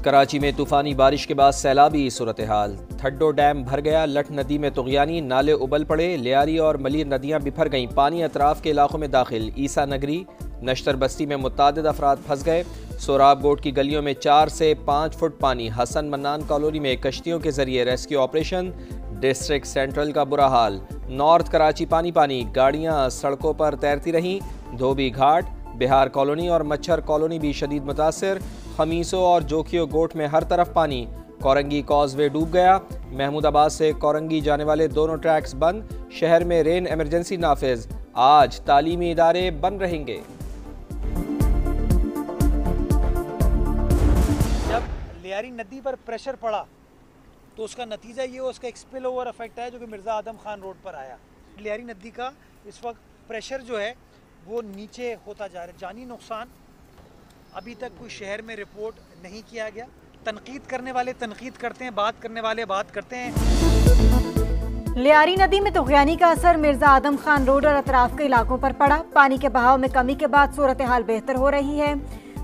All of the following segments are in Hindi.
कराची में तूफानी बारिश के बाद सैलाबी सूरत हाल। थड्डो डैम भर गया, लठ नदी में तुगयानी, नाले उबल पड़े, लियारी और मलिर नदियां बिफर गईं, पानी अतराफ के इलाकों में दाखिल। ईसा नगरी नश्तर बस्ती में मुतादिद अफराद फंस गए। सोराब गोट की गलियों में 4 से 5 फुट पानी। हसन मन्नान कॉलोनी में कश्तियों के जरिए रेस्क्यू ऑपरेशन। डिस्ट्रिक्ट सेंट्रल का बुरा हाल। नॉर्थ कराची पानी पानी, गाड़ियां सड़कों पर तैरती रहीं। धोबी घाट, बिहार कॉलोनी और मच्छर कॉलोनी भी शदीद मुतासर। खमीसों और जोखियो गोट में हर तरफ पानी। कोरंगी कॉजवे डूब गया। महमूदाबाद से कोरंगी जाने वाले दोनों ट्रैक्स बंद। शहर में रेन इमरजेंसी नाफिज। आज तालीमी इदारे बंद रहेंगे। जब लियारी नदी पर प्रेशर पड़ा तो उसका नतीजा ये उसका एक स्पिल ओवर इफेक्ट है जो कि मिर्ज़ा आदम खान रोड पर आया। लियारी नदी का इस वक्त प्रेशर जो है वो नीचे होता जा रहा है। जानी नुकसान अभी तक कोई शहर में रिपोर्ट नहीं किया गया। तनकीद करने वाले तनकीद करते हैं, बात करने वाले बात करते हैं। लियारी नदी में तुगयानी का असर मिर्जा आदम खान रोड और अतराफ के इलाकों पर पड़ा। पानी के बहाव में कमी के बाद सूरत हाल बेहतर हो रही है।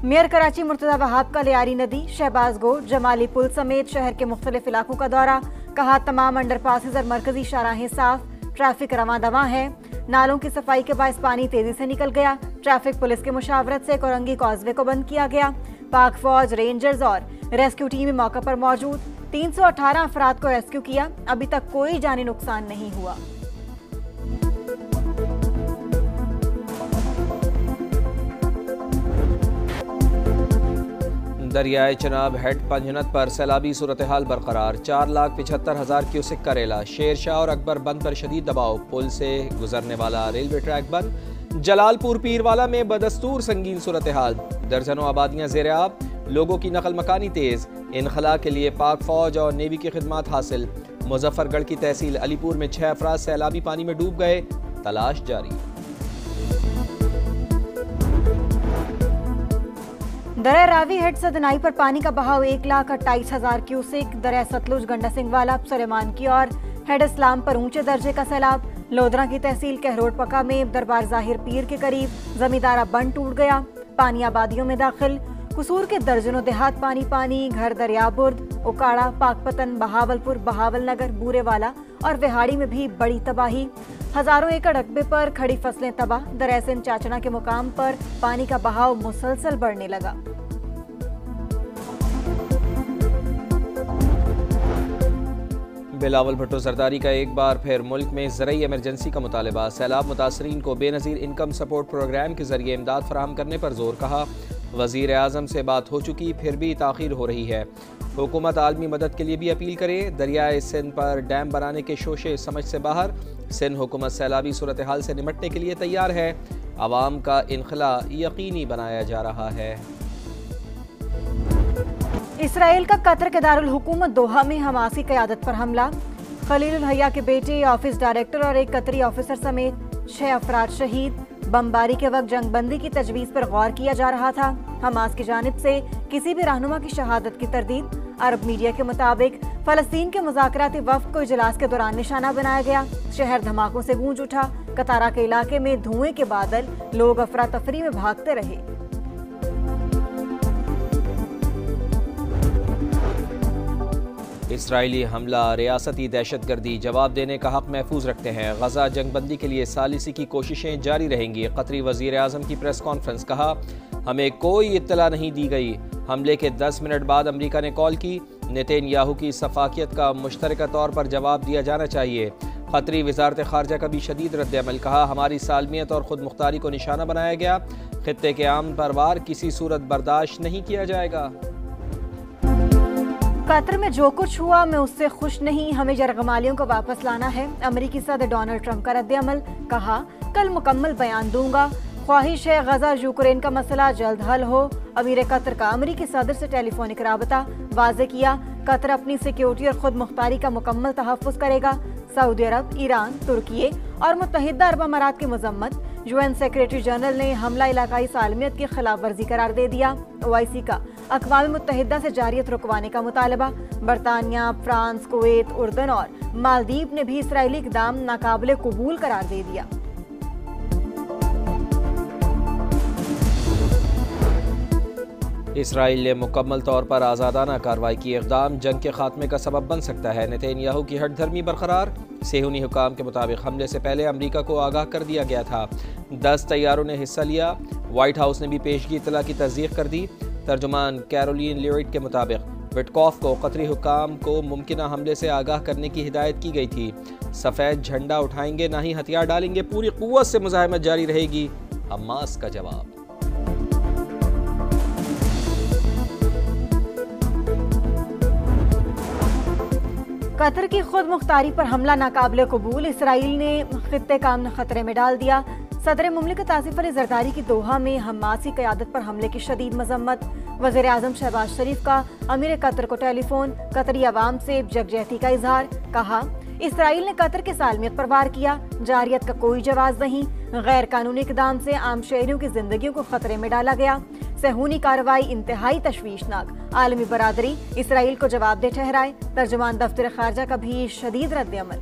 मेयर कराची मुर्तजा वहाब का लियारी नदी, शहबाज गोट, जमाली पुल समेत शहर के मुख्तलिफ इलाकों का दौरा। कहा तमाम अंडरपासेज और मरकजी शाहराहें साफ, ट्रैफिक रवां दवां है। नालों की सफाई के बायस पानी तेजी से निकल गया। ट्रैफिक पुलिस की मुशावरत से कोरंगी कॉजवे को बंद किया गया। पाक फौज, रेंजर्स और रेस्क्यू टीम मौके पर मौजूद। 318 अफराद को रेस्क्यू किया। अभी तक कोई जानी नुकसान नहीं हुआ। दरियाए चनाब हेड पंजनत पर सैलाबी सूरत हाल बरकरार। 4,75,000 क्यूसेक करेला। शेर शाह और अकबर बंद पर शदीद दबाव। पुल से गुजरने वाला रेलवे ट्रैक बंद। जलालपुर पीरवाला में बदस्तूर संगीन सूरत हाल। दर्जनों आबादियां ज़ेर आब। लोगों की नकल मकानी तेज। इनखला के लिए पाक फौज और नेवी की खिदमात हासिल। मुजफ्फरगढ़ की तहसील अलीपुर में 6 अफराद सैलाबी पानी में डूब गए। तलाश जारी। दरिया रावी हेड सदनाई पर पानी का बहाव 1,28,000 क्यूसेक। दरिया सतलुज गंडा सिंह वाला सुलेमान की और हेड इस्लाम पर ऊंचे दर्जे का सैलाब। लोधरा की तहसील कहरोड पका में दरबार जाहिर पीर के करीब जमींदारा बंद टूट गया। पानी आबादियों में दाखिल। कसूर के दर्जनों देहात पानी पानी। घर दरियाबुर्द, उकाड़ा, पाकपतन, बहावलपुर, बहावल नगर, बूरेवाला और विहाड़ी में भी बड़ी तबाही। हजारों एकड़ रकबे पर खड़ी फसलें तबाह। दरिया सिंध चाचना के मुकाम पर पानी का बहाव मुसलसल बढ़ने लगा। बिलावल भुट्टो जरदारी का एक बार फिर मुल्क में ज़रई इमरजेंसी का मुतालबा। सैलाब मुतासरीन को बेनज़ीर इनकम सपोर्ट प्रोग्राम के जरिए इमदाद फराहम करने पर जोर। कहा वज़ीर आज़म से बात हो चुकी, फिर भी ताख़ीर हो रही है। हुकूमत आलमी मदद के लिए भी अपील करे। दरियाए सिंध पर डैम बनाने के शोशे समझ से बाहर। सिंध हुकूमत सैलाबी सूरत हाल से निमटने के लिए तैयार है। आवाम का इनखला यकीनी बनाया जा रहा है। इसराइल का कतर के दारुल हुकूमत दोहा में हमास की क़यादत पर हमला। खलील हया के बेटे, ऑफिस डायरेक्टर और एक कतरी ऑफिसर समेत 6 अफराद शहीद। बमबारी के वक्त जंगबंदी की तजवीज़ पर गौर किया जा रहा था। हमास की जानिब से किसी भी रहनुमा की शहादत की तरदीद। अरब मीडिया के मुताबिक फलस्तीन के मुज़ाकराती वफ़द को इजलास के दौरान निशाना बनाया गया। शहर धमाकों से गूंज उठा। कतारा के इलाके में धुएं के बादल। लोग अफरा तफरी में भागते रहे। इसराइली हमला रियासती दहशतगर्दी, जवाब देने का हक महफूज रखते हैं। गजा जंगबंदी के लिए सालिसी की कोशिशें जारी रहेंगी। कतरी वज़ीर आज़म की प्रेस कॉन्फ्रेंस। कहा हमें कोई इत्तला नहीं दी गई। हमले के 10 मिनट बाद अमरीका ने कॉल की। नेतन्याहू की सफाकियत का मुश्तरका तौर पर जवाब दिया जाना चाहिए। कतरी वज़ारत ख़ारजा का भी शदीद रद्द-ए-अमल। कहा हमारी सालमियत और खुद मुख्तारी को निशाना बनाया गया। खित्ते के आम परवार किसी सूरत बर्दाश्त नहीं किया जाएगा। कतर में जो कुछ हुआ मैं उससे खुश नहीं। हमें यरगमालियों को वापस लाना है। अमेरिकी सदर डोनाल्ड ट्रंप का रद्द-ए-अमल। कहा कल मुकम्मल बयान दूंगा। ख्वाहिश है गजा यूक्रेन का मसला जल्द हल हो। अमीर कतर का अमेरिकी सदर से टेलीफोनिक राबता। वाज़े किया कतर अपनी सिक्योरिटी और खुद मुख्तारी का मुकम्मल तहफ़्फ़ुज़ करेगा। सऊदी अरब, ईरान, तुर्की और मुत्तहिदा अरब अमारात की मजम्मत। UN सेक्रेटरी जनरल ने हमला इलाकाई सालमियत की खिलाफ वर्जी करार दे दिया। OIC का अक़वाम मुत्तहिदा से जारियत रुकवाने का मुतालबा। बरतानिया, फ्रांस, कुवैत, उर्दन और मालदीव ने भी इसराइली इक़दाम नाकाबिले कबूल करार दे दिया। इसराइल ने मुकम्मल तौर पर आज़ादाना कार्रवाई की। इक़दाम जंग के खात्मे का सबब बन सकता है। नेतन्याहू की हट धर्मी बरकरार। सेहूनी हुकाम के मुताबिक हमले से पहले अमरीका को आगाह कर दिया गया था। 10 तैयारों ने हिस्सा लिया। व्हाइट हाउस ने भी पेशगी इतला की तस्दीक कर दी। तर्जुमान कैरोलिन लीविट के मुताबिक विटकॉफ को कतरी हुकाम को मुमकिना हमले से आगाह करने की हिदायत की गई थी। सफ़ेद झंडा उठाएंगे, ना ही हथियार डालेंगे, पूरी कुव्वत से मुज़ाहमत जारी रहेगी, हमास का जवाब। कतर की खुद मुख्तारी पर हमला नाकाबिले कबूल। इसराइल ने खित्ते का अमन खतरे में डाल दिया। सदर मुमलिकत आसिफ अली जरदारी की दोहा में हमास की क़यादत पर हमले की शदीद मजम्मत। वज़ीर आज़म शहबाज शरीफ का अमीर कतर को टेलीफोन। कतरी अवाम से यकजहती का इजहार। कहा, इसराइल ने कतर के सालमियत पर वार किया, जारियत का कोई जवाब नहीं। गैर कानूनी इक़दाम से आम शहरियों की जिंदगियों को खतरे में डाला गया। सेहूनी कार्रवाई इंतहाई तशवीशनाक। आलमी बरादरी इसराइल को जवाबदेह ठहराए। तर्जुमान दफ्तर खारजा का भी शदीद रद्द-ए-अमल।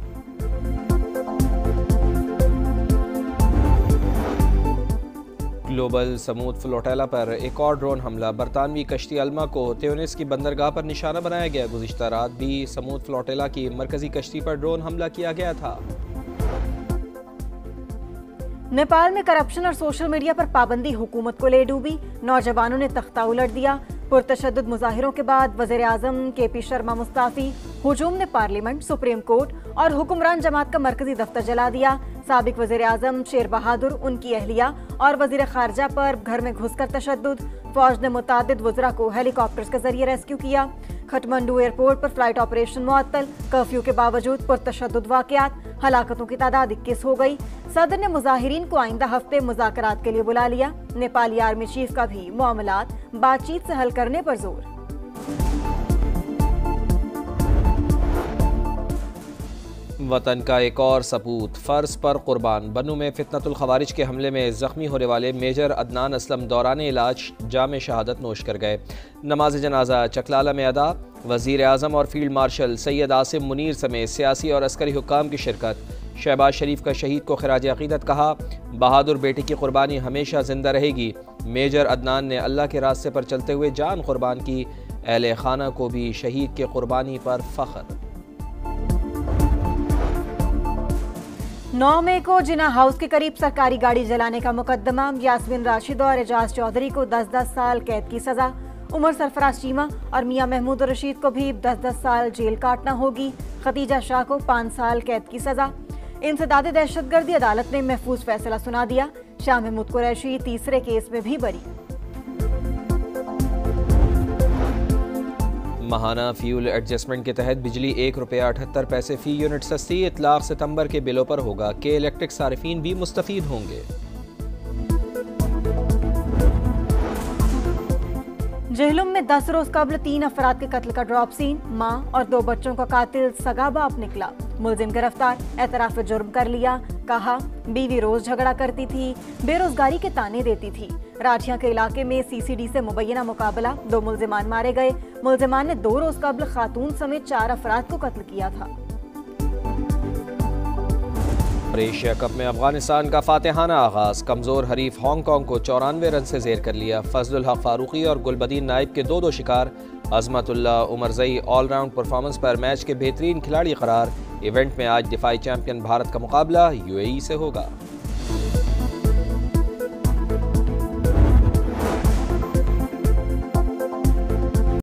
ग्लोबल समूद फ्लोटेला पर एक और ड्रोन हमला। बरतानवी कश्ती अल्मा को त्यूनिस की बंदरगाह पर निशाना बनाया गया। गुज़िश्ता रात भी समूद फ्लोटेला की मरकजी कश्ती पर ड्रोन हमला किया गया था। नेपाल में करप्शन और सोशल मीडिया पर पाबंदी हुकूमत को ले डूबी। नौजवानों ने तख्ता उलट दिया। पुरतशद्दुद मुजाहिरों के बाद वज़ीर आज़म KP शर्मा मुस्ताफ़ी। हुजूम ने पार्लियामेंट, सुप्रीम कोर्ट और हुक्मरान जमात का मरकजी दफ्तर जला दिया। साबिक वज़ीर आज़म शेर बहादुर, उनकी अहलिया और वज़ीर खारजा पर घर में घुसकर तशद्दुद। फौज ने मुतादिद वज़रा को हेलीकॉप्टर्स के जरिए रेस्क्यू किया। खटमंडू एयरपोर्ट पर फ्लाइट ऑपरेशन मुअत्तल। कर्फ्यू के बावजूद पुरतशद्दुद वाक़यात। हलाकतों की तादाद 21 हो गई। सदर ने मुजाहिरीन को आइंदा हफ्ते मुज़ाकरात के लिए बुला लिया। नेपाली आर्मी चीफ का भी मामलात बातचीत से हल करने पर जोर। वतन का एक और सपूत फ़र्ज पर कुर्बान। बन्नू में फितनतुल खवारिज के हमले में ज़ख्मी होने वाले मेजर अदनान असलम दौरान इलाज जाम शहादत नोश कर गए। नमाज जनाजा चकलाला में अदा। वज़ीर आज़म और फील्ड मार्शल सैयद आसिम मुनीर समेत सियासी और अस्करी हुक्काम की शिरकत। शहबाज शरीफ का शहीद को खिराज अक़ीदत कहा। बहादुर बेटी की कुर्बानी हमेशा जिंदा रहेगी। मेजर अदनान ने अल्लाह के रास्ते पर चलते हुए जान कुर्बान की। अहले खाना को भी शहीद की कुर्बानी पर फ़ख्र। 9 मई को जिना हाउस के करीब सरकारी गाड़ी जलाने का मुकदमा। यास्मीन राशिद और एजाज चौधरी को 10-10 साल कैद की सजा। उमर सरफराज चीमा और मियां महमूद रशीद को भी 10-10 साल जेल काटना होगी। खतीजा शाह को 5 साल कैद की सजा। इंसदाद दहशतगर्दी अदालत ने महफूज फैसला सुना दिया। शाह महमूद कुरैशी तीसरे केस में भी बरी। माहाना फ्यूल एडजस्टमेंट के तहत बिजली ₹1.78 फी यूनिट सस्ती। इतलाक सितंबर के बिलों पर होगा। के इलेक्ट्रिक सारिफीन भी मुस्तफीद होंगे। जहलुम में 10 रोज कबल 3 अफराद के कत्ल का ड्रॉप सीन। मां और 2 बच्चों का कातिल सगा बाप निकला। मुलजिम गिरफ्तार, एतराफ जुर्म कर लिया। कहा, बीवी रोज झगड़ा करती थी, बेरोजगारी के ताने देती थी। राठिया के इलाके में CCD से मुबैना मुकाबला। 2 मुलजिमान मारे गए। मुलजिमान ने 2 रोज कबल खातून समेत 4 अफराद को कत्ल किया था। एशिया कप में अफगानिस्तान का फातिहाना आगाज। कमजोर हरीफ हांगकांग को 94 रन से जेर कर लिया। फजलुल हक फारूकी और गुलबदीन नाइब के 2-2 शिकार। अजमतुल्लाह उमरजई ऑलराउंड परफॉर्मेंस पर मैच के बेहतरीन खिलाड़ी करार। इवेंट में आज दिफाई चैंपियन भारत का मुकाबला UAE से होगा।